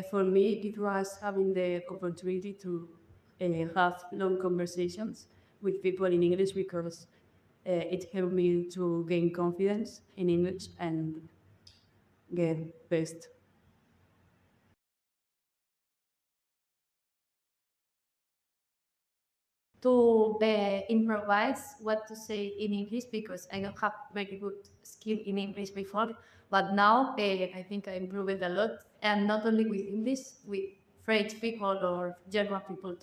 For me, it was having the opportunity to have long conversations with people in English because it helped me to gain confidence in English and get best. To improvise what to say in English because I don't have very good skill in English before, but now I think I improved a lot, and not only with English, with French people or German people.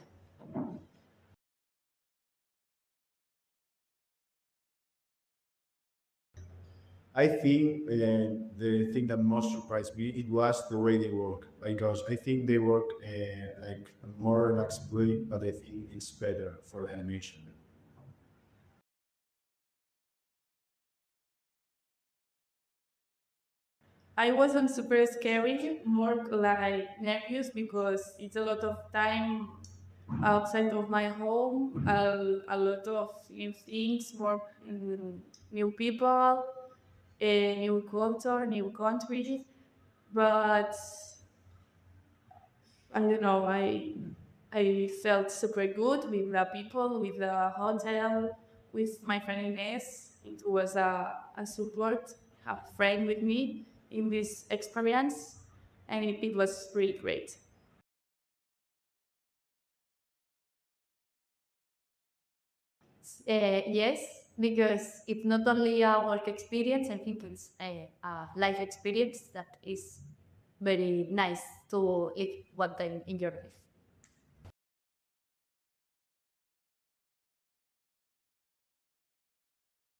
I think the thing that most surprised me it was the way they work because I think they work like more relaxedly, but I think it's better for the animation. I wasn't super scary, more like nervous because it's a lot of time outside of my home, a lot of new things, more new people, a new culture, new countries. But I don't know, I felt super good with the people, with the hotel, with my friend Ines. It was a support, a friend with me in this experience, and it was really great. Yes, because it's not only a work experience, I think it's a life experience that is very nice to eat one time in your life.